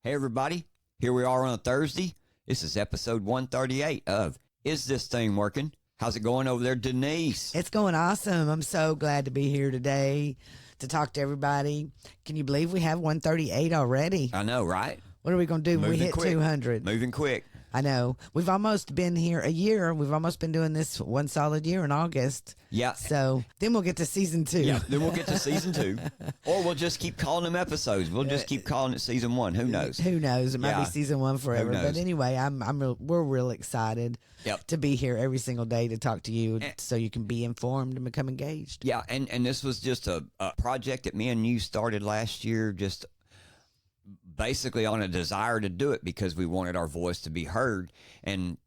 Hey everybody, here we are on a Thursday. This is episode 138 of Is This Thing Working? How's it going over there, Denise? It's going awesome. I'm so glad to be here today to talk to everybody. Can you believe we have 138 already? I know, right? What are we going to do when we hit quick. 200? Moving quick. I know. We've almost been here a year. We've almost been doing this one solid year in August. Yeah. So then we'll get to season 2. Yeah, then we'll get to season 2. Or we'll just keep calling them episodes. We'll just keep calling it season 1. Who knows? Who knows? It might be season 1 forever. But anyway, we're real excited to be here every single day to talk to you so you can be informed and become engaged. Yeah, and this was just a project that me and you started last year, just basically on a desire to do it because we wanted our voice to be heard. And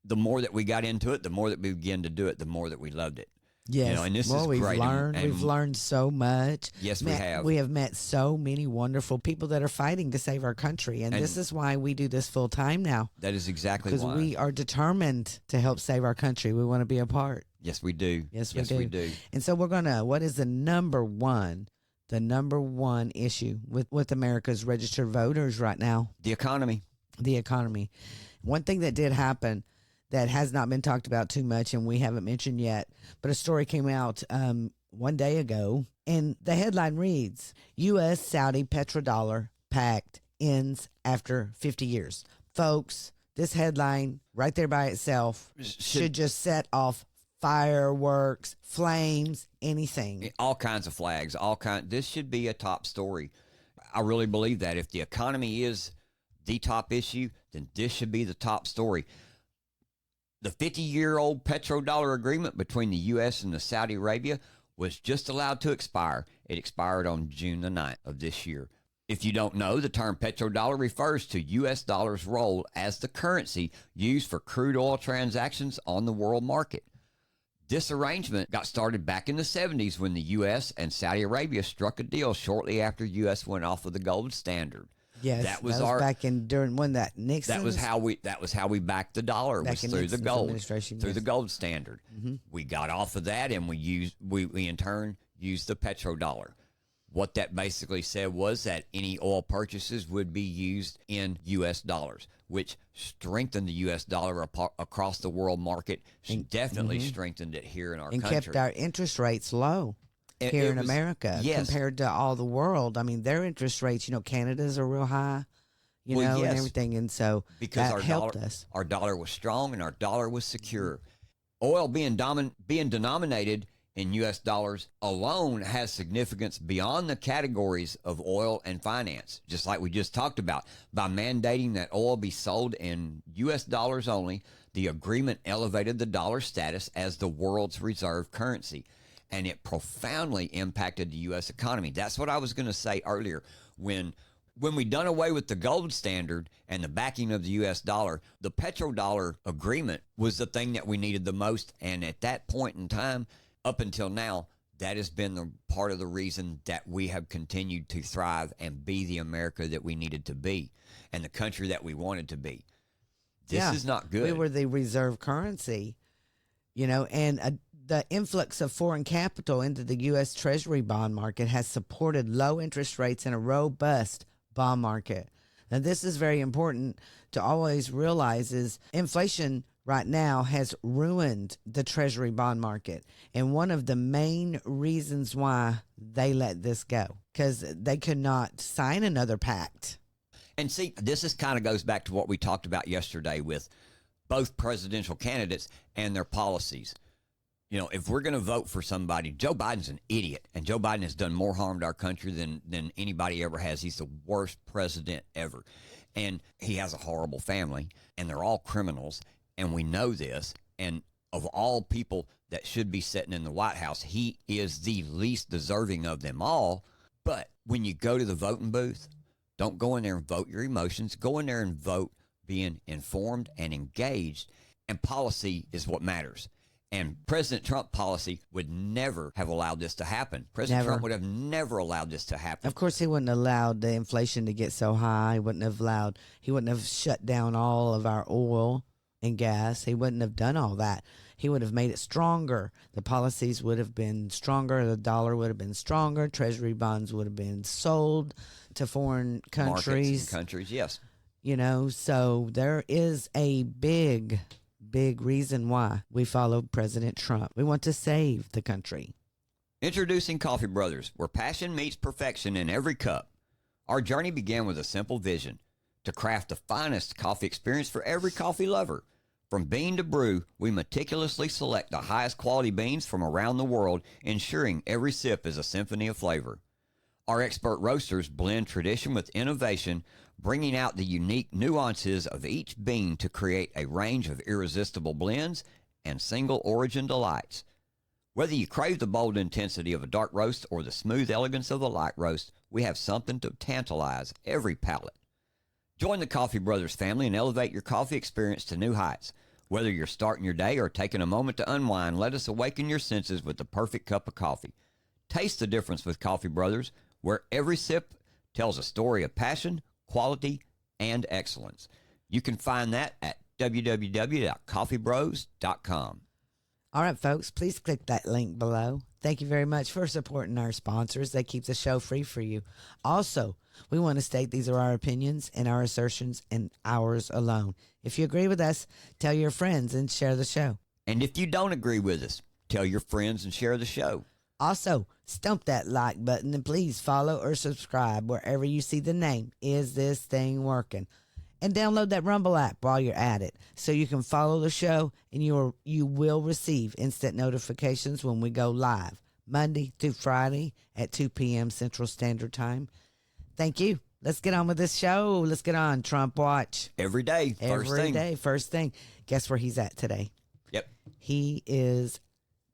the more that we got into it, the more that we began to do it, the more that we loved it. Yes. And this is great. We've learned so much. Yes, we have. We have met so many wonderful people that are fighting to save our country. And this is why we do this full time now. That is exactly why. Because we are determined to help save our country. We want to be a part. Yes, we do. Yes, we do. And so what is the number one issue with America's registered voters right now? The economy. The economy. One thing that did happen that has not been talked about too much and we haven't mentioned yet, but a story came out one day ago, and the headline reads, U.S.-Saudi Petrodollar pact ends after 50 years. Folks, this headline right there by itself should just set off fireworks, flames, anything. All kinds of flags, this should be a top story. I really believe that if the economy is the top issue, then this should be the top story. The 50-year-old petrodollar agreement between the U.S. and the Saudi Arabia was just allowed to expire. It expired on June the 9th of this year. If you don't know, the term petrodollar refers to U.S. dollars' role as the currency used for crude oil transactions on the world market. This arrangement got started back in the 70s when the U.S. and Saudi Arabia struck a deal shortly after U.S. went off of the gold standard. Yes, that was back in during when that Nixon. That was how we backed the dollar, was through the gold, the gold standard. Mm-hmm. We got off of that, and we in turn used the petrodollar. What that basically said was that any oil purchases would be used in U.S. dollars, which strengthened the U.S. dollar across the world market. Definitely strengthened it here in our country. And kept our interest rates low here in America compared to all the world. I mean, their interest rates, Canada's are real high, and everything. And so because that helped us. Our dollar was strong and our dollar was secure. Oil being denominated in U.S. dollars alone has significance beyond the categories of oil and finance, just like we just talked about. By mandating that oil be sold in U.S. dollars only, the agreement elevated the dollar status as the world's reserve currency, and it profoundly impacted the U.S. economy. That's what I was going to say earlier. When we done away with the gold standard and the backing of the U.S. dollar, the petrodollar agreement was the thing that we needed the most, and at that point in time, up until now, that has been the part of the reason that we have continued to thrive and be the America that we needed to be and the country that we wanted to be. This is not good. We were the reserve currency, and the influx of foreign capital into the U.S. Treasury bond market has supported low interest rates and a robust bond market. Now, this is very important to always realize is inflation right now has ruined the Treasury bond market. And one of the main reasons why they let this go, because they could not sign another pact. And see, this kind of goes back to what we talked about yesterday with both presidential candidates and their policies. If we're going to vote for somebody, Joe Biden's an idiot, and Joe Biden has done more harm to our country than anybody ever has. He's the worst president ever. And he has a horrible family, and they're all criminals. And we know this, and of all people that should be sitting in the White House, he is the least deserving of them all. But when you go to the voting booth, don't go in there and vote your emotions. Go in there and vote being informed and engaged, and policy is what matters. And President Trump policy would never have allowed this to happen. President Trump would have never allowed this to happen. Of course, he wouldn't have allowed the inflation to get so high. He wouldn't have shut down all of our oil in gas. He wouldn't have done all that. He would have made it stronger. The policies would have been stronger. The dollar would have been stronger. Treasury bonds would have been sold to foreign countries. Countries, yes. You know, so there is a big reason why we follow President Trump. We want to save the country. Introducing Coffee Brothers, where passion meets perfection in every cup. Our journey began with a simple vision: to craft the finest coffee experience for every coffee lover. From bean to brew, we meticulously select the highest quality beans from around the world, ensuring every sip is a symphony of flavor. Our expert roasters blend tradition with innovation, bringing out the unique nuances of each bean to create a range of irresistible blends and single origin delights. Whether you crave the bold intensity of a dark roast or the smooth elegance of a light roast, we have something to tantalize every palate. Join the Coffee Brothers family and elevate your coffee experience to new heights. Whether you're starting your day or taking a moment to unwind, let us awaken your senses with the perfect cup of coffee. Taste the difference with Coffee Brothers, where every sip tells a story of passion, quality, and excellence. You can find that at www.coffeebros.com. All right, folks, please click that link below. Thank you very much for supporting our sponsors. They keep the show free for you. Also, we want to state these are our opinions and our assertions and ours alone. If you agree with us, tell your friends and share the show. And if you don't agree with us, tell your friends and share the show. Also, stump that like button and please follow or subscribe wherever you see the name Is This Thing Working? And download that Rumble app while you're at it so you can follow the show and you will receive instant notifications when we go live Monday through Friday at 2 p.m. Central Standard Time. Thank you. Let's get on with this show. Let's get on Trump Watch. Every day, First thing. Guess where he's at today? Yep. He is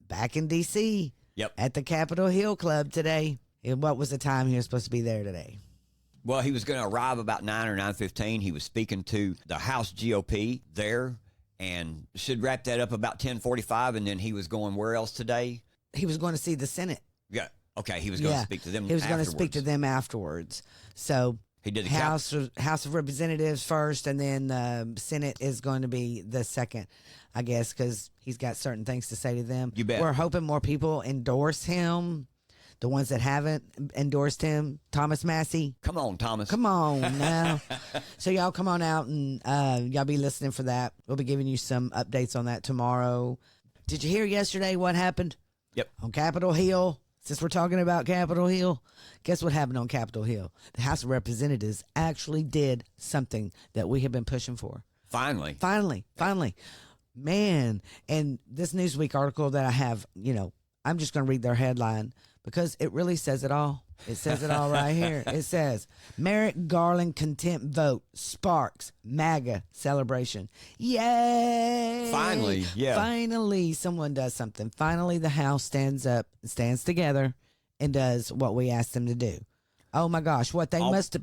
back in D.C. Yep. At the Capitol Hill Club today. And what was the time he was supposed to be there today? Well, he was going to arrive about 9 or 9:15. He was speaking to the House GOP there and should wrap that up about 10:45. And then he was going where else today? He was going to see the Senate. Yeah. Okay. He was going to speak to them. He was going to speak to them afterwards. So he did the House of Representatives first, and then the Senate is going to be the second, I guess, because he's got certain things to say to them. You bet. We're hoping more people endorse him. The ones that haven't endorsed him, Thomas Massey. Come on, Thomas. Come on now. So y'all come on out and y'all be listening for that. We'll be giving you some updates on that tomorrow. Did you hear yesterday what happened? Yep. On Capitol Hill. Since we're talking about Capitol Hill, guess what happened on Capitol Hill? The House of Representatives actually did something that we have been pushing for. Finally. Man, and this Newsweek article that I have, I'm just going to read their headline because it really says it all. It says it all right here. It says, Merrick Garland contempt vote sparks MAGA celebration. Yay! Finally, yeah. Finally, someone does something. Finally, the House stands up, stands together, and does what we asked them to do. Oh my gosh, what they must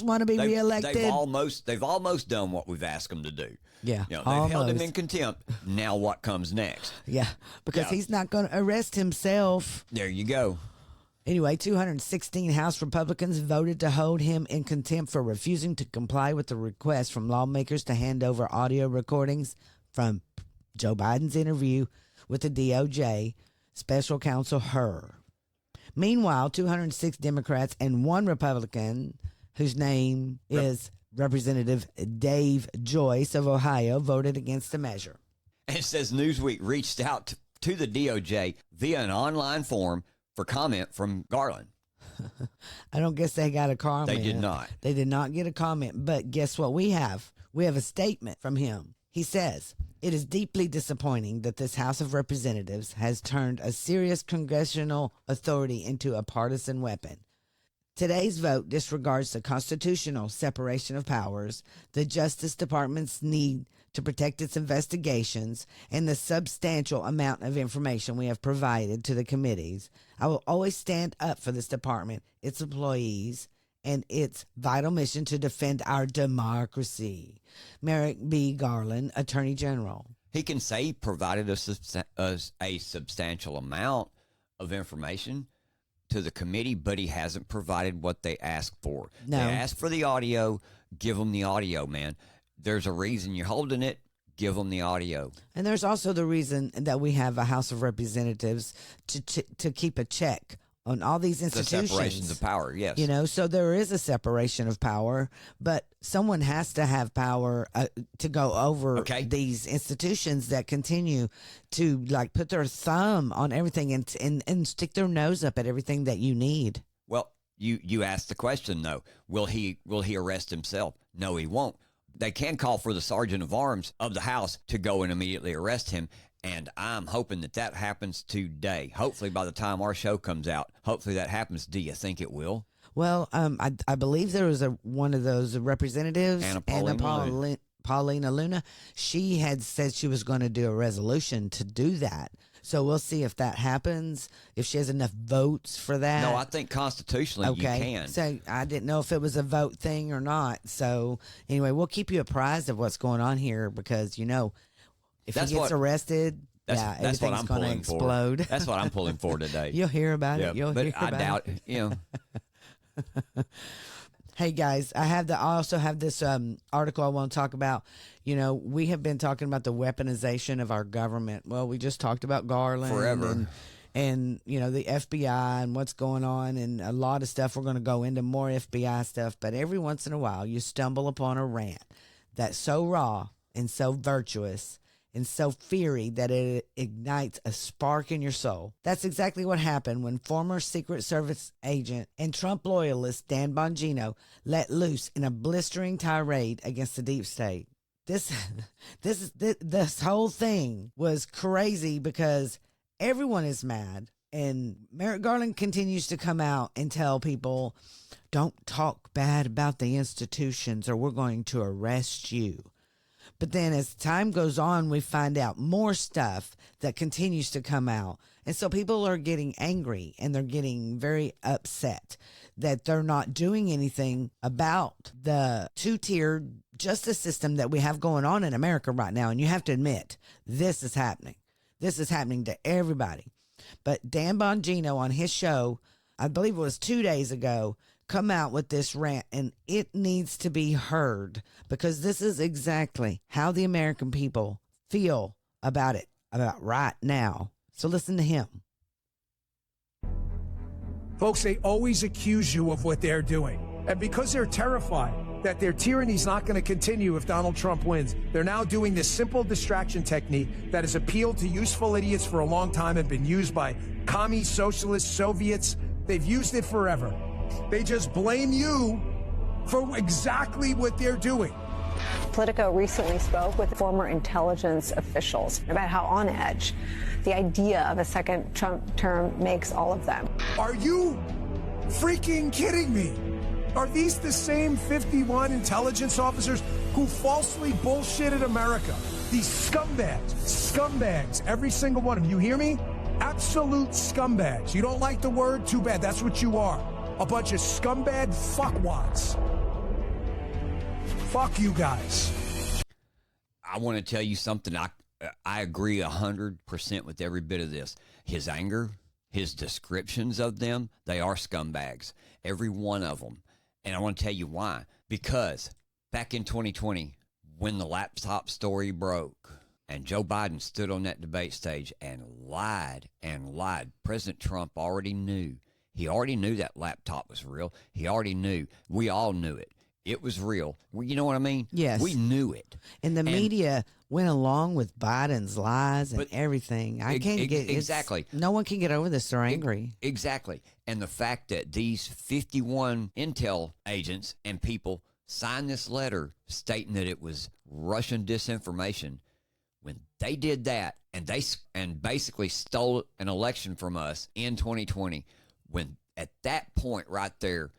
want to be reelected. They've almost done what we've asked them to do. Yeah, they've held him in contempt. Now what comes next? Yeah, because he's not going to arrest himself. There you go. Anyway, 216 House Republicans voted to hold him in contempt for refusing to comply with the request from lawmakers to hand over audio recordings from Joe Biden's interview with the DOJ special counsel Hur. Meanwhile, 206 Democrats and one Republican, whose name is Representative Dave Joyce of Ohio, voted against the measure. And it says Newsweek reached out to the DOJ via an online form for comment from Garland. I don't guess they got a comment. They did not. They did not get a comment. But guess what we have? We have a statement from him. He says, it is deeply disappointing that this House of Representatives has turned a serious congressional authority into a partisan weapon. Today's vote disregards the constitutional separation of powers, the Justice Department's need to protect its investigations, and the substantial amount of information we have provided to the committees. I will always stand up for this department, its employees, and its vital mission to defend our democracy. Merrick B. Garland, Attorney General. He can say he provided us a substantial amount of information to the committee, but he hasn't provided what they asked for. No. They asked for the audio. Give them the audio, man. There's a reason you're holding it. give them the audio. And there's also the reason that we have a House of Representatives to keep a check on all these institutions. The separations of power, yes. You know, so there is a separation of power, but someone has to have power to go over these institutions that continue to like put their thumb on everything and stick their nose up at everything that you need. Well, you asked the question though. Will he arrest himself? No, he won't. They can call for the sergeant of arms of the House to go and immediately arrest him. And I'm hoping that happens today. Hopefully, by the time our show comes out, hopefully that happens. Do you think it will? Well, I believe there was one of those representatives, Paulina Luna. She had said she was going to do a resolution to do that. So we'll see if that happens, if she has enough votes for that. No, I think constitutionally you can. So I didn't know if it was a vote thing or not. So anyway, we'll keep you apprised of what's going on here because, you know, if he gets arrested, everything's going to explode. That's what I'm pulling for today. You'll hear about it. But I doubt, you know. Hey guys, I also have this article I want to talk about. You know, we have been talking about the weaponization of our government. Well, we just talked about Garland forever. And you know, the FBI and what's going on and a lot of stuff. We're going to go into more FBI stuff, but every once in a while you stumble upon a rant that's so raw and so virtuous and so fiery that it ignites a spark in your soul. That's exactly what happened when former Secret Service agent and Trump loyalist Dan Bongino let loose in a blistering tirade against the deep state. This whole thing was crazy because everyone is mad, and Merrick Garland continues to come out and tell people, don't talk bad about the institutions or we're going to arrest you. But then as time goes on, we find out more stuff that continues to come out. And so people are getting angry and they're getting very upset that they're not doing anything about the two-tiered justice system that we have going on in America right now. And you have to admit, this is happening. This is happening to everybody. But Dan Bongino on his show, I believe it was 2 days ago, come out with this rant, and it needs to be heard because this is exactly how the American people feel about it, about right now. So listen to him. Folks, they always accuse you of what they're doing. And because they're terrified that their tyranny's not going to continue if Donald Trump wins, they're now doing this simple distraction technique that has appealed to useful idiots for a long time and been used by commies, socialists, Soviets. They've used it forever. They just blame you for exactly what they're doing. Politico recently spoke with former intelligence officials about how on edge the idea of a second Trump term makes all of them. Are you freaking kidding me? Are these the same 51 intelligence officers who falsely bullshitted America? These scumbags, every single one of them. You hear me? Absolute scumbags. You don't like the word? Too bad. That's what you are. A bunch of scumbag fuckwads. Fuck you guys. I want to tell you something. I agree 100% with every bit of this. His anger, his descriptions of them, they are scumbags. Every one of them. And I want to tell you why. Because back in 2020, when the laptop story broke and Joe Biden stood on that debate stage and lied, President Trump already knew. He already knew that laptop was real. He already knew. We all knew it. It was real. You know what I mean? Yes. We knew it. And the media went along with Biden's lies and everything. I can't get exactly. No one can get over this. They're angry. Exactly. And the fact that these 51 intel agents and people signed this letter stating that it was Russian disinformation, when they did that and basically stole an election from us in 2020, when at that point right there,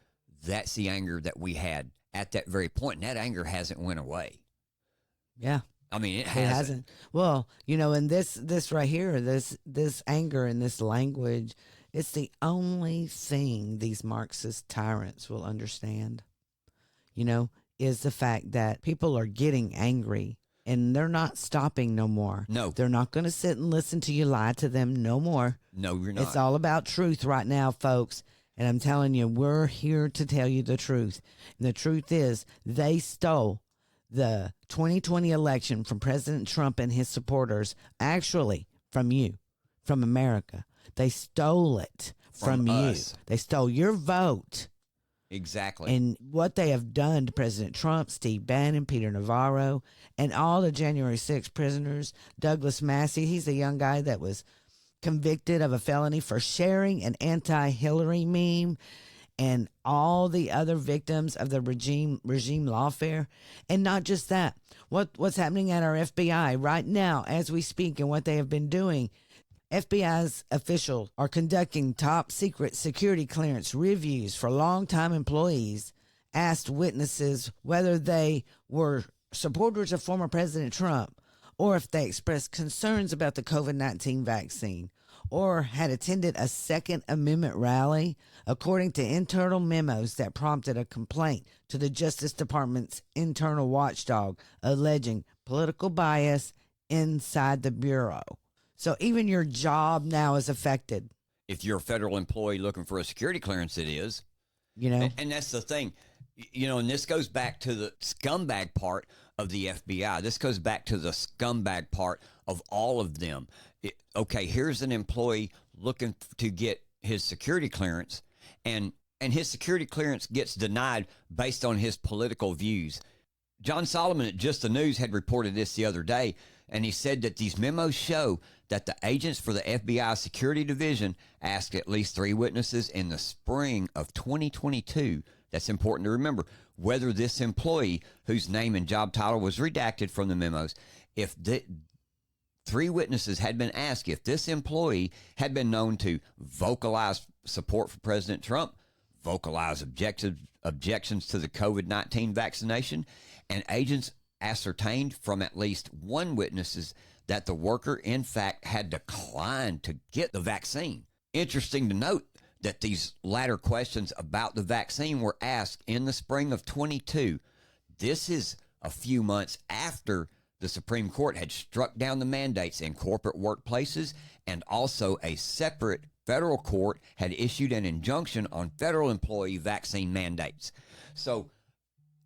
that's the anger that we had at that very point, and that anger hasn't went away. Yeah. I mean, it hasn't. Well, you know, and this right here, this anger and this language, it's the only thing these Marxist tyrants will understand, you know, is the fact that people are getting angry and they're not stopping no more. No. They're not going to sit and listen to you lie to them no more. No, you're not. It's all about truth right now, folks. And I'm telling you, we're here to tell you the truth. And the truth is they stole the 2020 election from President Trump and his supporters, actually from you, from America. They stole it from you. us. They stole your vote. Exactly. And what they have done to President Trump, Steve Bannon, Peter Navarro, and all the January 6th prisoners, Douglas Massey, he's a young guy that was convicted of a felony for sharing an anti-Hillary meme, and all the other victims of the regime lawfare. And not just that, what's happening at our FBI right now as we speak and what they have been doing. FBI's officials are conducting top secret security clearance reviews for longtime employees, asked witnesses whether they were supporters of former President Trump or if they expressed concerns about the COVID-19 vaccine or had attended a Second Amendment rally, according to internal memos that prompted a complaint to the Justice Department's internal watchdog alleging political bias inside the Bureau. So even your job now is affected. If you're a federal employee looking for a security clearance, it is. You know? And that's the thing. You know, and this goes back to the scumbag part of the FBI. This goes back to the scumbag part of all of them. Okay, here's an employee looking to get his security clearance, and his security clearance gets denied based on his political views. John Solomon at Just the News had reported this the other day, and he said that these memos show that the agents for the FBI Security Division asked at least 3 witnesses in the spring of 2022. That's important to remember, whether this employee, whose name and job title was redacted from the memos, if the 3 witnesses had been asked if this employee had been known to vocalize support for President Trump, vocalize objections to the COVID-19 vaccination, and agents ascertained from at least 1 witness that the worker, in fact, had declined to get the vaccine. Interesting to note that these latter questions about the vaccine were asked in the spring of 22. This is a few months after the Supreme Court had struck down the mandates in corporate workplaces, and also a separate federal court had issued an injunction on federal employee vaccine mandates. So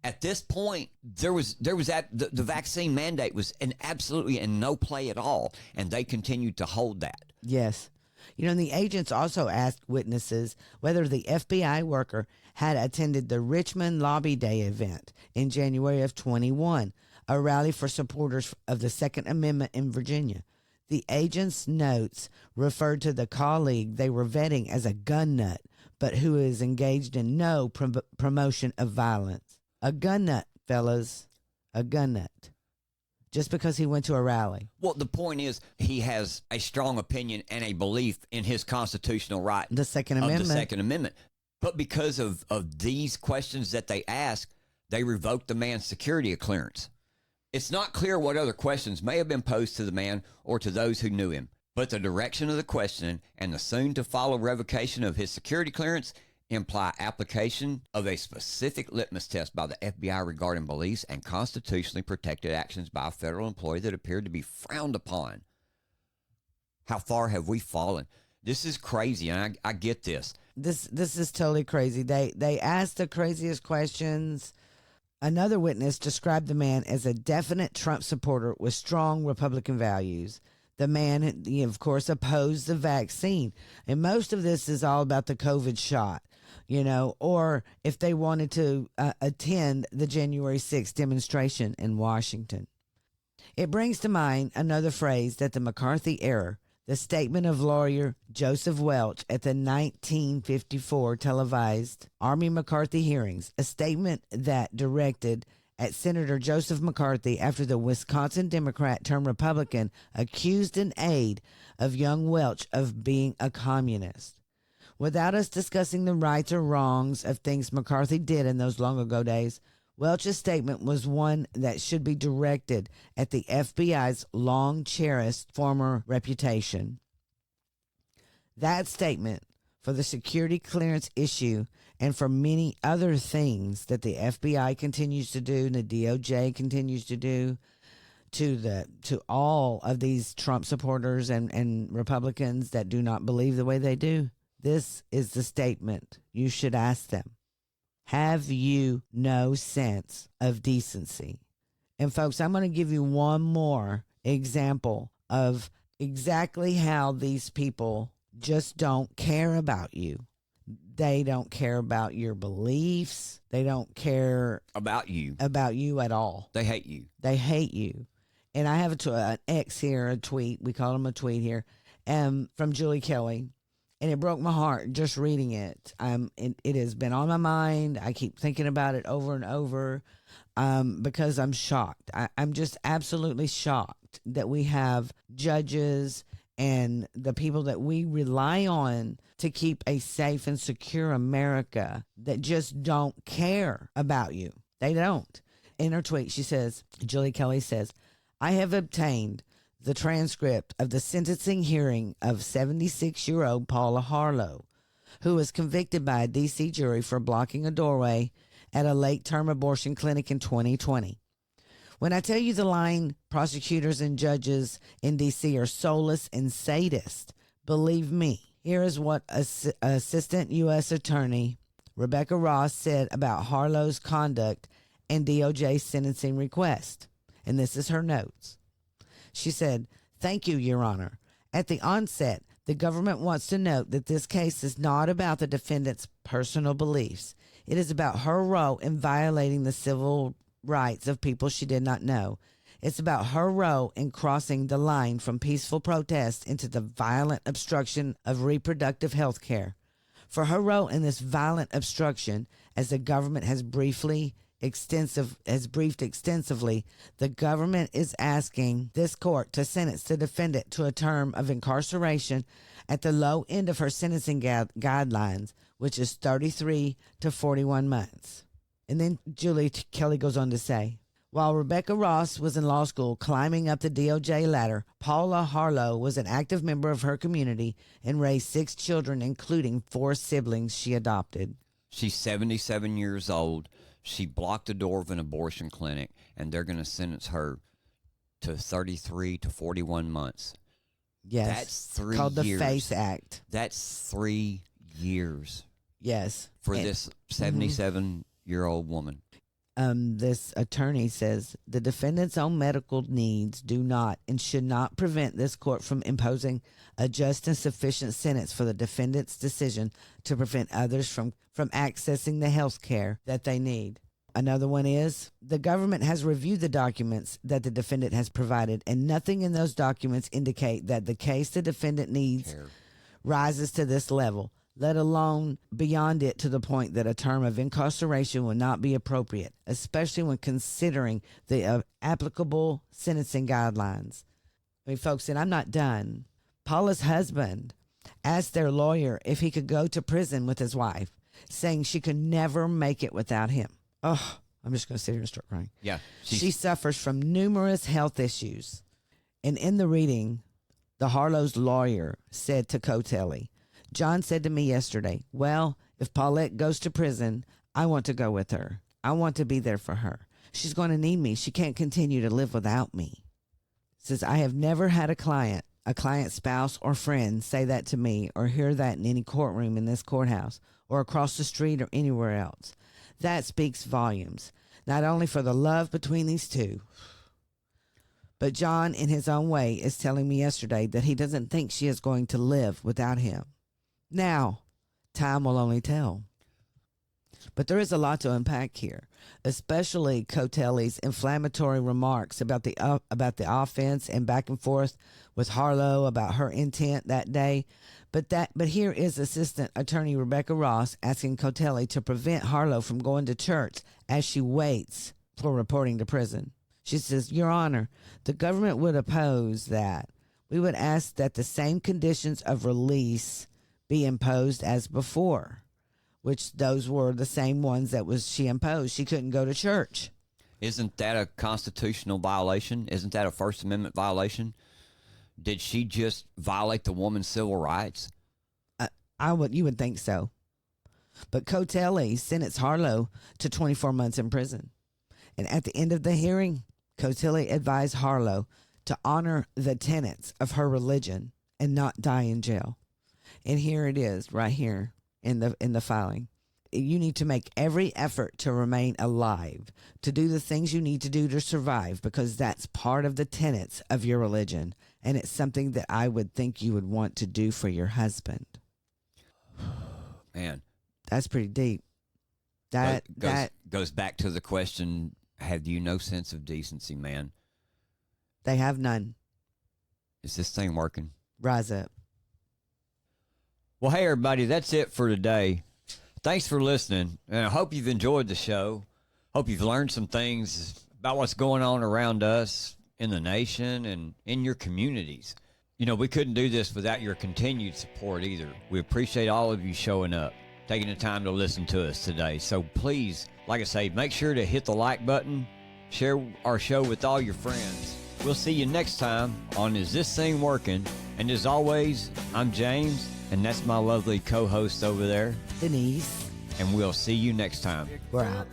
at this point, the vaccine mandate was absolutely in no play at all, and they continued to hold that. Yes. You know, and the agents also asked witnesses whether the FBI worker had attended the Richmond Lobby Day event in January of 21, a rally for supporters of the Second Amendment in Virginia. The agent's notes referred to the colleague they were vetting as a gun nut, but who is engaged in no promotion of violence. A gun nut, fellas, a gun nut. Just because he went to a rally. Well, the point is he has a strong opinion and a belief in his constitutional right. The Second Amendment. Of the Second Amendment. But because of these questions that they asked, they revoked the man's security clearance. It's not clear what other questions may have been posed to the man or to those who knew him, but the direction of the questioning and the soon-to-follow revocation of his security clearance imply application of a specific litmus test by the FBI regarding beliefs and constitutionally protected actions by a federal employee that appeared to be frowned upon. How far have we fallen? This is crazy, and I get this. This is totally crazy. They asked the craziest questions. Another witness described the man as a definite Trump supporter with strong Republican values. The man, of course, opposed the vaccine. And most of this is all about the COVID shot, you know, or if they wanted to attend the January 6th demonstration in Washington. It brings to mind another phrase that the McCarthy era, the statement of lawyer Joseph Welch at the 1954 televised Army McCarthy hearings, a statement that directed at Senator Joseph McCarthy after the Wisconsin Democrat turned Republican accused an aide of young Welch of being a communist. Without us discussing the rights or wrongs of things McCarthy did in those long ago days, Welch's statement was one that should be directed at the FBI's long-cherished former reputation. That statement, for the security clearance issue and for many other things that the FBI continues to do and the DOJ continues to do to all of these Trump supporters and Republicans that do not believe the way they do, this is the statement you should ask them. Have you no sense of decency? And folks, I'm going to give you one more example of exactly how these people just don't care about you. They don't care about your beliefs. They don't care About you. at all. They hate you. They hate you. And I have an X here, a tweet. We call him a tweet here, from Julie Kelly. And it broke my heart just reading it. It has been on my mind. I keep thinking about it over and over because I'm shocked. I'm just absolutely shocked that we have judges and the people that we rely on to keep a safe and secure America that just don't care about you. They don't. In her tweet, she says, Julie Kelly says, I have obtained the transcript of the sentencing hearing of 76-year-old Paula Harlow, who was convicted by a D.C. jury for blocking a doorway at a late-term abortion clinic in 2020. When I tell you the lying prosecutors and judges in D.C. are soulless and sadist, believe me. Here is what Assistant U.S. Attorney Rebecca Ross said about Harlow's conduct and DOJ's sentencing request. And this is her notes. She said, "Thank you, Your Honor. At the onset, the government wants to note that this case is not about the defendant's personal beliefs. It is about her role in violating the civil rights of people she did not know. It's about her role in crossing the line from peaceful protest into the violent obstruction of reproductive health care. For her role in this violent obstruction, as the government has briefed extensively, the government is asking this court to sentence the defendant to a term of incarceration at the low end of her sentencing guidelines, which is 33 to 41 months." And then Julie Kelly goes on to say, while Rebecca Ross was in law school climbing up the DOJ ladder, Paula Harlow was an active member of her community and raised 6 children, including 4 siblings she adopted. She's 77 years old. She blocked the door of an abortion clinic, and they're going to sentence her to 33 to 41 months. Yes. That's 3 called years. the FACE Act. That's 3 years. Yes. For this 77-year-old woman. This attorney says the defendant's own medical needs do not and should not prevent this court from imposing a just and sufficient sentence for the defendant's decision to prevent others from accessing the health care that they need. Another one is the government has reviewed the documents that the defendant has provided, and nothing in those documents indicate that the case the defendant needs rises to this level, let alone beyond it, to the point that a term of incarceration would not be appropriate, especially when considering the applicable sentencing guidelines. I mean, folks, and I'm not done. Paula's husband asked their lawyer if he could go to prison with his wife, saying she could never make it without him. Oh, I'm just going to sit here and start crying. Yeah. She suffers from numerous health issues. And in the reading, the Harlow's lawyer said to Cotelli, John said to me yesterday, well, if Paulette goes to prison, I want to go with her. I want to be there for her. She's going to need me. She can't continue to live without me. Says, I have never had a client's spouse or friend say that to me or hear that in any courtroom in this courthouse or across the street or anywhere else. That speaks volumes, not only for the love between these two, but John, in his own way, is telling me yesterday that he doesn't think she is going to live without him. Now, time will only tell. But there is a lot to unpack here, especially Cotelli's inflammatory remarks about the offense and back and forth with Harlow about her intent that day. But here is Assistant Attorney Rebecca Ross asking Cotelli to prevent Harlow from going to church as she waits for reporting to prison. She says, Your Honor, the government would oppose that. We would ask that the same conditions of release be imposed as before, which those were the same ones that she imposed. She couldn't go to church. Isn't that a constitutional violation? Isn't that a First Amendment violation? Did she just violate the woman's civil rights? You would think so. But Cotelli sentenced Harlow to 24 months in prison. And at the end of the hearing, Cotelli advised Harlow to honor the tenets of her religion and not die in jail. And here it is, right here in the filing. you need to make every effort to remain alive, to do the things you need to do to survive, because that's part of the tenets of your religion. And it's something that I would think you would want to do for your husband. Man. That's pretty deep. That goes back to the question, have you no sense of decency, man? They have none. Is this thing working? Rise up. Well, hey, everybody, that's it for today. Thanks for listening, and I hope you've enjoyed the show. Hope you've learned some things about what's going on around us in the nation and in your communities. You know, we couldn't do this without your continued support either. We appreciate all of you showing up, taking the time to listen to us today. So please, like I say, make sure to hit the like button, share our show with all your friends. We'll see you next time on Is This Thing Working? And as always, I'm James, and that's my lovely co-host over there, Denise. and we'll see you next time. We're out.